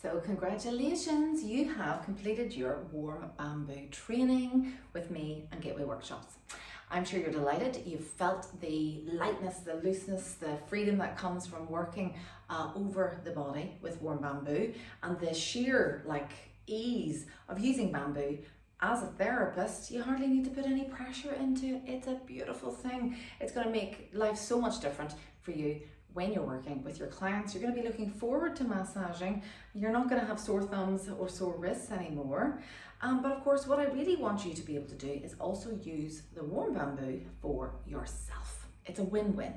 So congratulations, you have completed your warm bamboo training with me and Gateway Workshops. I'm sure you're delighted. You've felt the lightness, the looseness, the freedom that comes from working over the body with warm bamboo, and the sheer ease of using bamboo. As a therapist, you hardly need to put any pressure into it. It's a beautiful thing. It's going to make life so much different for you when you're working with your clients. You're going to be looking forward to massaging. You're not going to have sore thumbs or sore wrists anymore. But of course, what I really want you to be able to do is also use the warm bamboo for yourself. It's a win-win.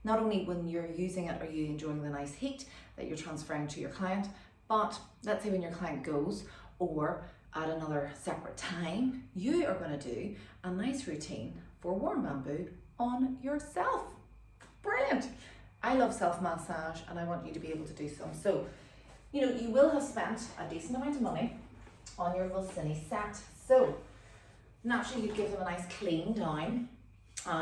Not only when you're using it are you enjoying the nice heat that you're transferring to your client, but let's say when your client goes or at another separate time, you are going to do a nice routine for warm bamboo on yourself. Brilliant. I love self-massage and I want you to be able to do some. So, you will have spent a decent amount of money on your Vulcini set. So, naturally you'd give them a nice clean down,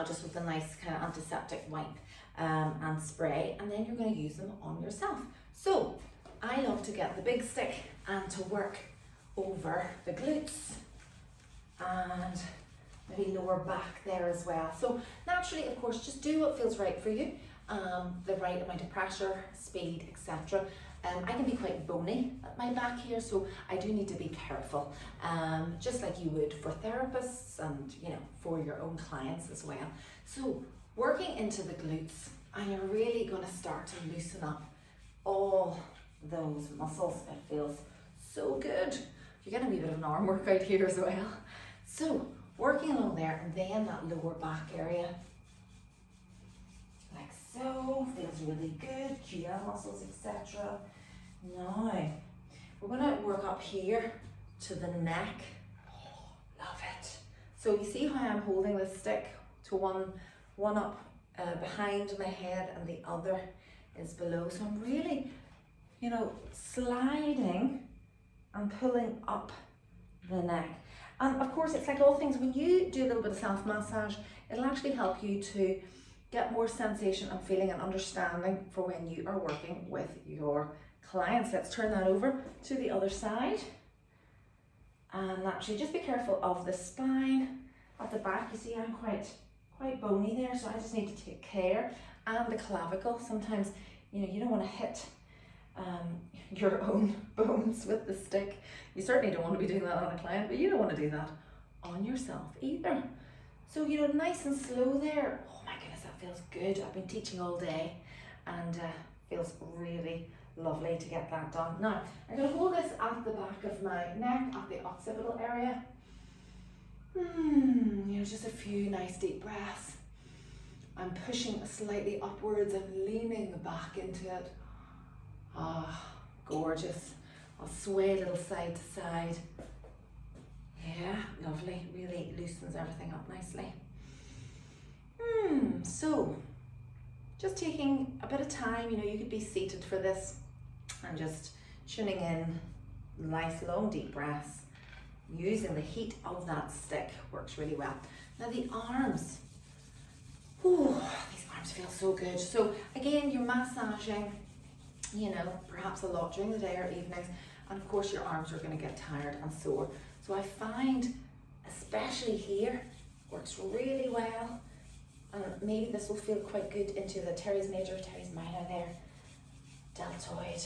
just with a nice kind of antiseptic wipe and spray, and then you're going to use them on yourself. So, I love to get the big stick and to work over the glutes and maybe lower back there as well. So naturally, of course, just do what feels right for you. The right amount of pressure, speed, etc. I can be quite bony at my back here, so I do need to be careful, just like you would for therapists and for your own clients as well. So working into the glutes, and you're really going to start to loosen up all those muscles. It feels so good. You're getting a wee bit of an arm workout here as well. So working along there, and then that lower back area, like so, feels really good, GL muscles, etc. Now, we're going to work up here to the neck. Oh, love it. So you see how I'm holding this stick to one up behind my head and the other is below. So I'm really, sliding and pulling up the neck. And of course, it's like all things, when you do a little bit of self-massage, it'll actually help you to get more sensation and feeling and understanding for when you are working with your clients. Let's turn that over to the other side. And actually just be careful of the spine at the back. You see I'm quite bony there, so I just need to take care. And the clavicle, sometimes you don't want to hit your own bones with the stick. You certainly don't want to be doing that on a client, but you don't want to do that on yourself either. So nice and slow there. Oh my goodness, that feels good. I've been teaching all day and feels really lovely to get that done. Now I'm going to hold this at the back of my neck, at the occipital area. Just a few nice deep breaths. I'm pushing slightly upwards and leaning back into it. Ah, gorgeous. I'll sway a little side to side. Yeah, lovely. Really loosens everything up nicely. So, just taking a bit of time, you could be seated for this and just tuning in, nice long deep breaths. Using the heat of that stick works really well. Now the arms. Ooh, these arms feel so good. So again, you're massaging perhaps a lot during the day or evenings, and of course your arms are going to get tired and sore. So I find, especially here, works really well, and maybe this will feel quite good into the teres major, teres minor there, deltoid,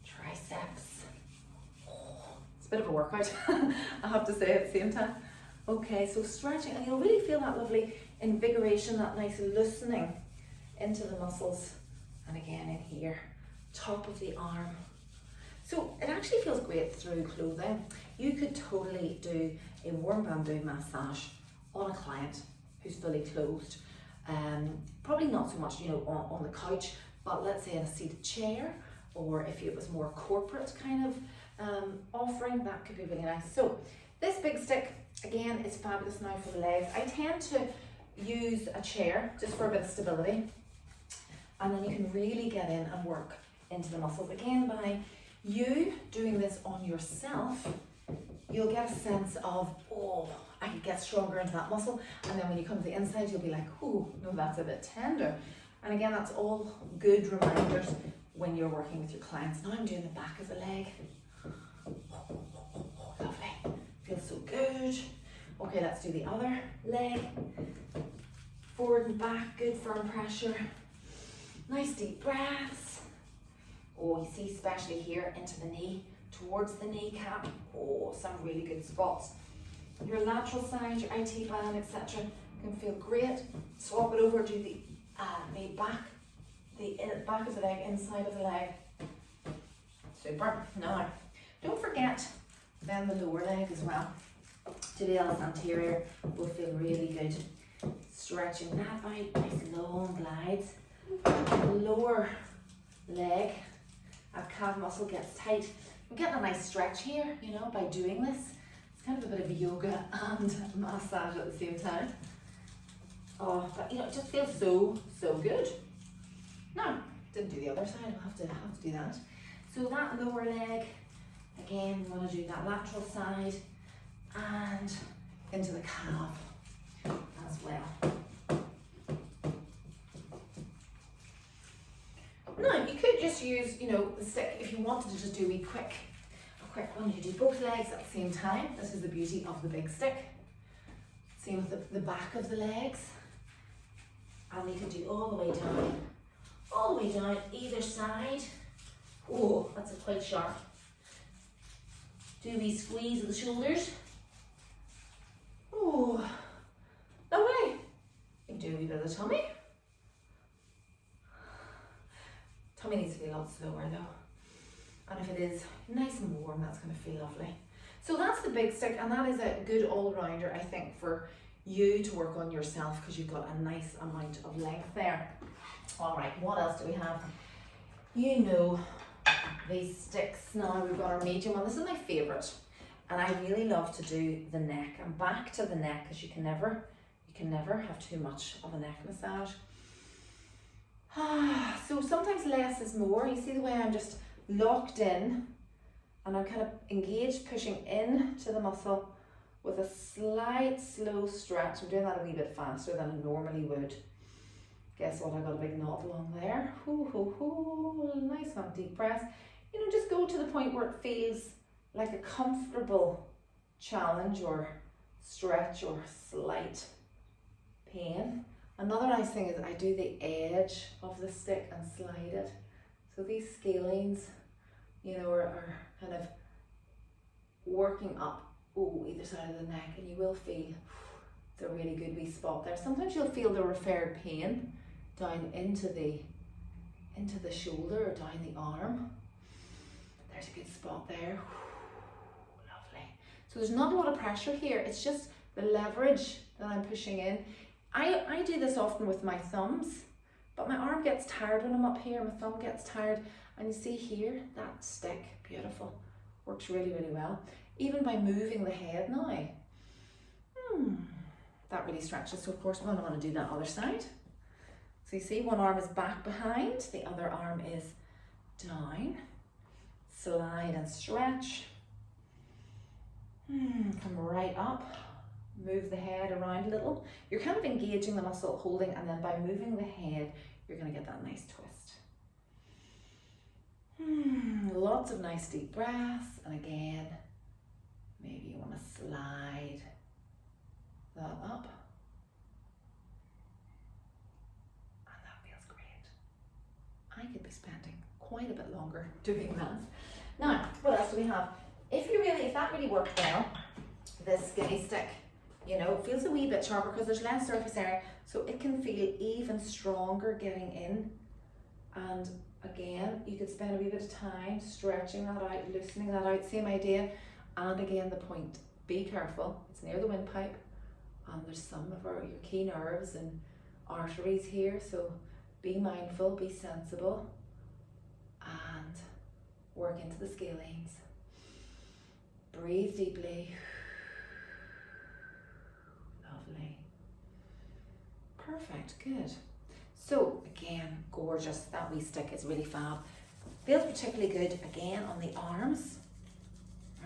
triceps. Oh, it's a bit of a workout, I have to say at the same time. Okay, so stretching, and you'll really feel that lovely invigoration, that nice loosening into the muscles, and again in here, top of the arm. So it actually feels great through clothing. You could totally do a warm bamboo massage on a client who's fully clothed. Probably not so much, on the couch, but let's say in a seated chair, or if it was more corporate kind of offering, that could be really nice. So this big stick, again, is fabulous now for the legs. I tend to use a chair just for a bit of stability, and then you can really get in and work into the muscles. Again, by you doing this on yourself, you'll get a sense of, oh, I can get stronger into that muscle, and then when you come to the inside, you'll be like, oh, no, that's a bit tender. And again, that's all good reminders when you're working with your clients. Now I'm doing the back of the leg. Lovely, feels so good. Okay, let's do the other leg. Forward and back, good firm pressure. Nice deep breaths. Oh, you see, especially here into the knee, towards the kneecap. Oh, some really good spots. Your lateral side, your IT band, etc. can feel great. Swap it over, do the back of the leg, inside of the leg. Super. Now, don't forget then the lower leg as well. Tibialis anterior will feel really good. Stretching that out, nice long glides. The lower leg, that calf muscle gets tight. I'm getting a nice stretch here, you know, by doing this. It's kind of a bit of yoga and massage at the same time. Oh, but you know, it just feels so good. Now, didn't do the other side, I'll have to do that. So that lower leg, again, we want to do that lateral side and into the calf as well. Now, you could just use, you know, the stick if you wanted to just do a quick one. You do both legs at the same time. This is the beauty of the big stick. Same with the back of the legs. And you can do all the way down either side. Oh, that's quite sharp. Do we squeeze of the shoulders? Oh, lovely. You can do a wee bit of the tummy. Tummy needs to be a lot slower though. And if it is nice and warm, that's going to feel lovely. So that's the big stick, and that is a good all-rounder, I think, for you to work on yourself because you've got a nice amount of length there. All right, what else do we have? You know these sticks. Now we've got our medium one. This is my favourite, and I really love to do the neck. And back to the neck, because you can never have too much of a neck massage. So sometimes less is more. You see the way I'm just locked in and I'm kind of engaged, pushing in to the muscle with a slight slow stretch. I'm doing that a wee bit faster than I normally would. Guess what, I got a big knot along there. Nice long deep breath. You know, just go to the point where it feels like a comfortable challenge or stretch or slight pain. Another nice thing is I do the edge of the stick and slide it. So these scalenes, you know, are kind of working up either side of the neck, and you will feel it's a really good wee spot there. Sometimes you'll feel the referred pain down into the shoulder or down the arm. There's a good spot there. Lovely. So there's not a lot of pressure here. It's just the leverage that I'm pushing in. I do this often with my thumbs, but my arm gets tired when I'm up here, my thumb gets tired, and you see here, that stick, beautiful, works really, really well. Even by moving the head now, that really stretches. So of course we're going to want to do that other side. So you see, one arm is back behind, the other arm is down, slide and stretch, come right up. Move the head around a little. You're kind of engaging the muscle, holding, and then by moving the head, you're going to get that nice twist. Lots of nice deep breaths. And again, maybe you want to slide that up. And that feels great. I could be spending quite a bit longer doing that. Now, what else do we have? If that really worked well, this skinny stick, you know, it feels a wee bit sharper because there's less surface area, so it can feel even stronger getting in. And again, you could spend a wee bit of time stretching that out, loosening that out, same idea. And again, the point, be careful, it's near the windpipe, and there's some of your key nerves and arteries here, so be mindful, be sensible, and work into the scalenes. Breathe deeply. Lovely. Perfect, good. So again, gorgeous. That wee stick is really fab. Feels particularly good again on the arms,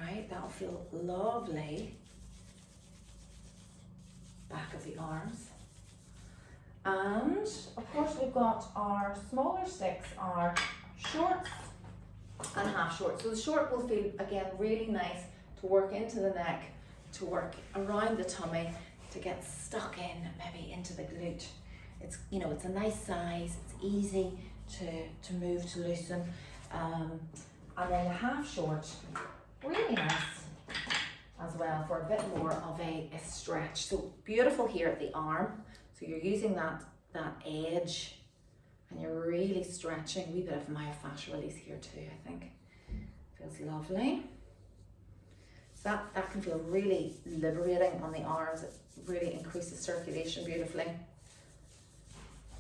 right? That'll feel lovely. Back of the arms. And of course we've got our smaller sticks are shorts and half shorts. So the short will feel, again, really nice to work into the neck, to work around the tummy, to get stuck in maybe into the glute. It's, you know, it's a nice size, it's easy to move, to loosen. And then the half short, really nice as well for a bit more of a stretch. So beautiful here at the arm. So you're using that edge and you're really stretching. A wee bit of myofascial release here too, I think. Feels lovely. So that can feel really liberating on the arms. It really increases circulation beautifully.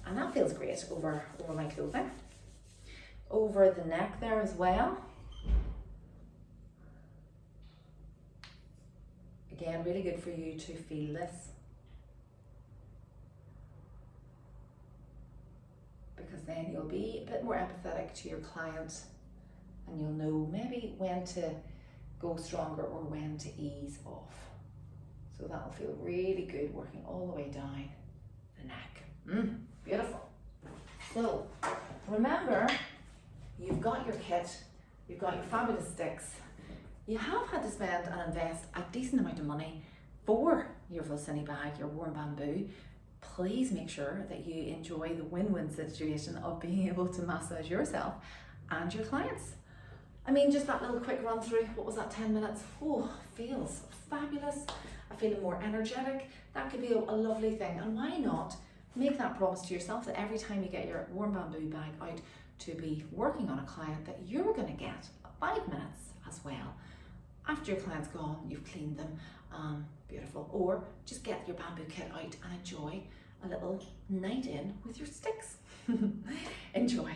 And that feels great over my clothing. Over the neck there as well. Again, really good for you to feel this. Because then you'll be a bit more empathetic to your client and you'll know maybe when to go stronger or when to ease off. So that'll feel really good working all the way down the neck. Beautiful. So remember, you've got your kit, you've got your fabulous sticks. You have had to spend and invest a decent amount of money for your Vulcini bag, your warm bamboo. Please make sure that you enjoy the win-win situation of being able to massage yourself and your clients. I mean, just that little quick run through, what was that, 10 minutes? Oh, feels fabulous. I'm feeling more energetic. That could be a lovely thing. And why not make that promise to yourself that every time you get your warm bamboo bag out to be working on a client, that you're going to get 5 minutes as well. After your client's gone, you've cleaned them, beautiful. Or just get your bamboo kit out and enjoy a little night in with your sticks. Enjoy.